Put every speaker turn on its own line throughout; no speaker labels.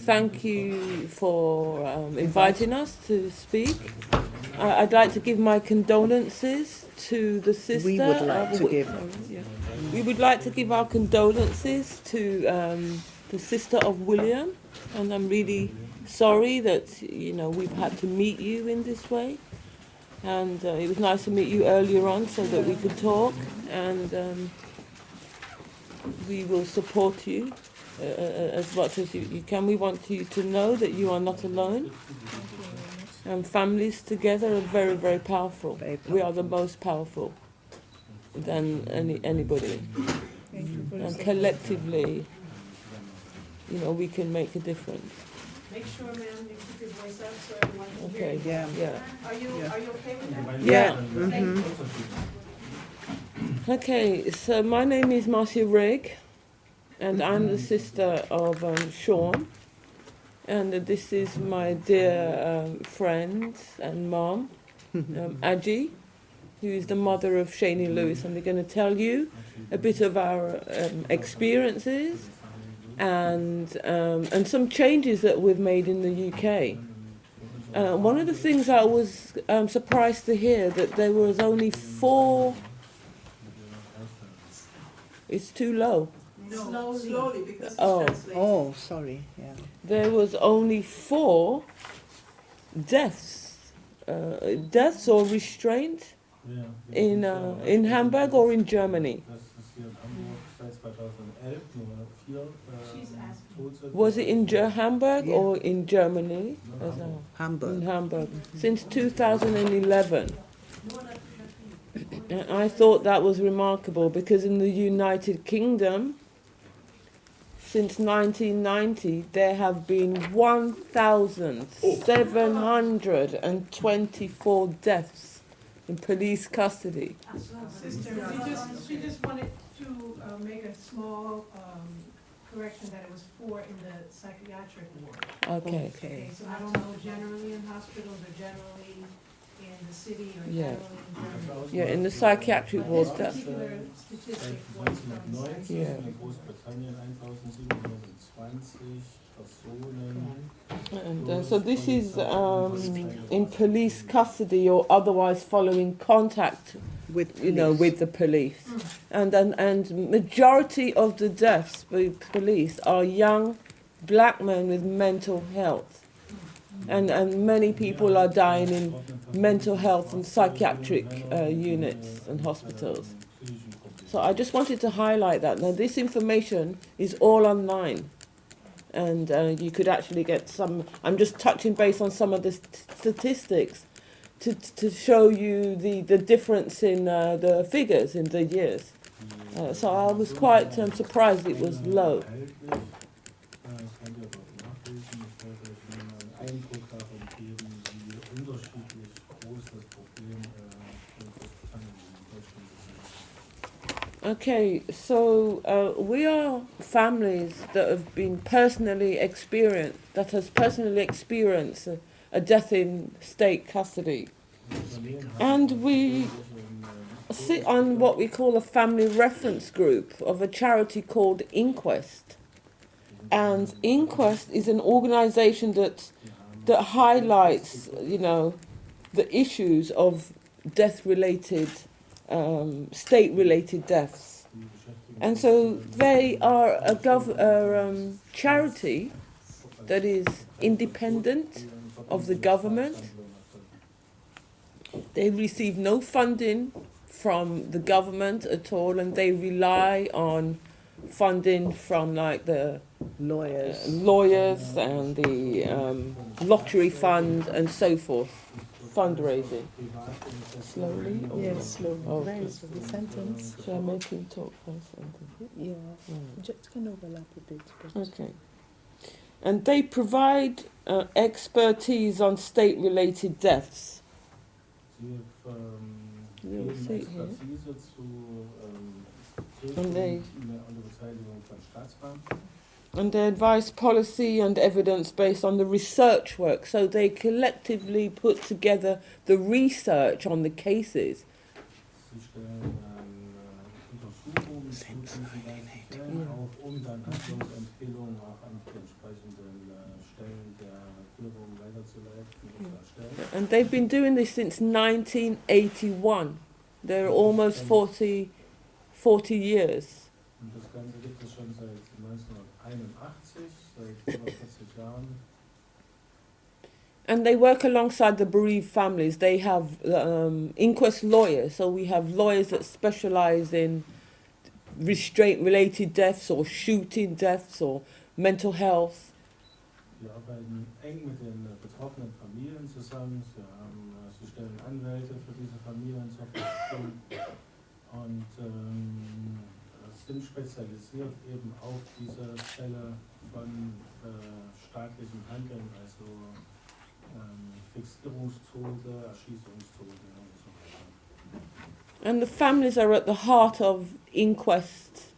Thank you for inviting us to speak. I'd like to give my condolences to the sister.
We would like to give.
We would like to give our condolences to the sister of William, and I'm really sorry that we've had to meet you in this way. And it was nice to meet you earlier on so that we could talk, and we will support you as much as you can. We want you to know that you are not alone. And families together are very, very powerful. We are the most powerful than anybody. And collectively, we can make a difference.
Make sure, ma'am, you keep your voice up so everyone can hear you.
Yeah.
Are you okay with that?
Yeah.
Thank you.
Okay, so my name is Marcia Rigg, and I'm the sister of Sean, and this is my dear friend and mom, Aji, who is the mother of Shani Lewis, and we're going to tell you a bit of our experiences and some changes that we've made in the UK. One of the things I was surprised to hear that there was only 4. It's too low.
No, slowly because it's translated.
Oh, sorry. Yeah.
There was only 4 deaths or restraint in Hamburg or in Germany. Was it in Hamburg or in Germany?
Hamburg.
In Hamburg. Since 2011. And I thought that was remarkable because in the United Kingdom, since 1990, there have been 1,724 deaths in police custody.
Sister, she just wanted to make a small correction that it was 4 in the psychiatric ward.
Okay.
Okay, so I don't know generally in hospitals or generally in the city or generally in Germany.
Yeah, in the psychiatric ward.
This particular statistic was from
Yeah. And so this is in police custody or otherwise following contact
With
with the police. And majority of the deaths by police are young black men with mental health. And many people are dying in mental health and psychiatric units and hospitals. So I just wanted to highlight that. Now this information is all online. And you could actually get some. I'm just touching base on some of the statistics to show you the difference in the figures in the years. So I was quite surprised it was low. Okay, so we are families that have been personally experienced a death in state custody. And we sit on what we call a family reference group of a charity called Inquest. And Inquest is an organisation that highlights, the issues of death-related, state-related deaths. And so they are a charity that is independent of the government. They receive no funding from the government at all, and they rely on funding from like the lawyers and the lottery fund and so forth, fundraising. Slowly?
Yes, slowly.
Oh.
Very slowly. Sentence.
Shall I make him talk first?
Yeah. Just can overlap a bit. But
Okay. And they provide expertise on state-related deaths. You'll see it here. And they advise policy and evidence based on the research work. So they collectively put together the research on the cases. And they've been doing this since 1981. They're almost 40 years.
Und das Ganze gibt es schon seit 1981, seit über 40 Jahren.
And they work alongside the bereaved families. They have inquest lawyers, so we have lawyers that specialize in restraint-related deaths or shooting deaths or mental health.
Wir arbeiten eng mit den betroffenen Familien zusammen. Sie stellen Anwälte für diese Familien zur Verfügung und sind spezialisiert eben auf diese Fälle von staatlichem Handeln, also Fixierungstode, Erschießungstode und so weiter.
And the families are at the heart of inquests,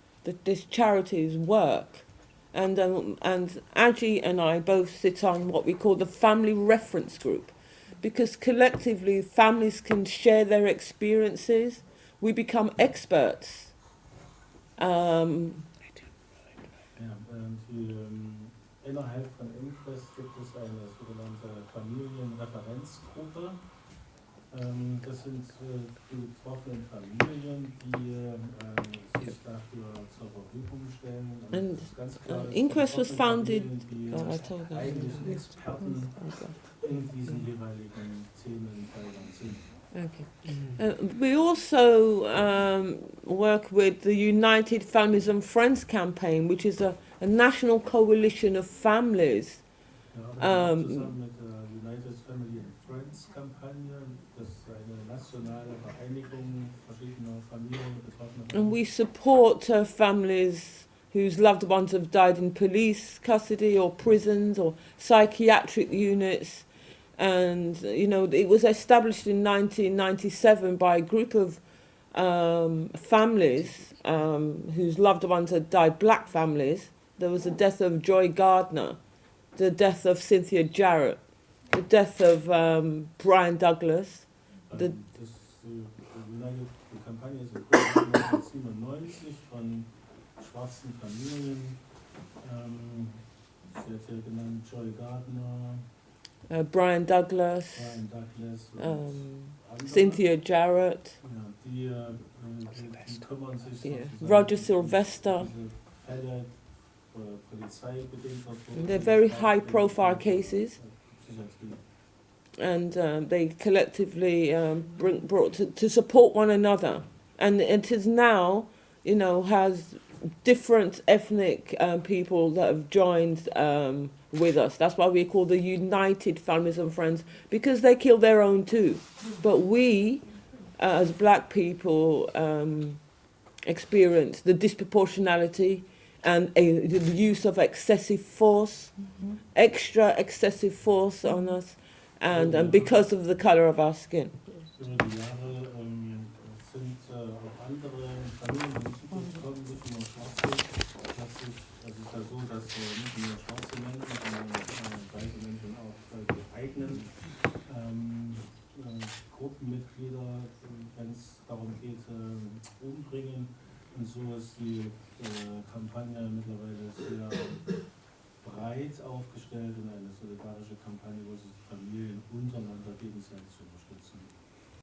this charity's work. And Aji and I both sit on what we call the family reference group, because collectively families can share their experiences. We become experts.
Innerhalb von Inquest gibt es eine sogenannte Familienreferenzgruppe. Das sind die betroffenen Familien, die sich dafür zur Verfügung stellen. Und das ist ganz klar,
Inquest was founded.
Eigentlich Experten in diesen jeweiligen Themenfeldern sind.
Okay. We also work with the United Families and Friends campaign, which is a national coalition of families.
Wir arbeiten zusammen mit der United Family and Friends Kampagne. Das ist eine nationale Vereinigung verschiedener Familien, betroffener Familien.
And we support families whose loved ones have died in police custody or prisons or psychiatric units. And, you know, it was established in 1997 by a group of families whose loved ones had died, black families. There was the death of Joy Gardner, the death of Cynthia Jarrett, the death of Brian Douglas.
Die Kampagne ist gegründet 1997 von schwarzen Familien. Sie hat ja genannt Joy Gardner.
Brian Douglas, Cynthia Jarrett,
die kümmern sich
Roger Sylvester.
Fälle,
They're very high-profile cases, and they collectively brought to support one another. And it is now, you know, has different ethnic people that have joined with us. That's why we call the United Families and Friends, because they kill their own too. But we, as black people, experience the disproportionality and the use of excessive force, extra excessive force on us, and because of the color of our skin.
Über die Jahre sind auch andere Familien hinzugekommen, nicht nur Schwarze. Es ist ja so, dass nicht nur schwarze Menschen, sondern weiße Menschen auch die eigenen Gruppenmitglieder, wenn es darum geht, umbringen. Und so ist die Kampagne mittlerweile sehr breit aufgestellt und eine solidarische Kampagne, wo sich die Familien untereinander gegenseitig unterstützen.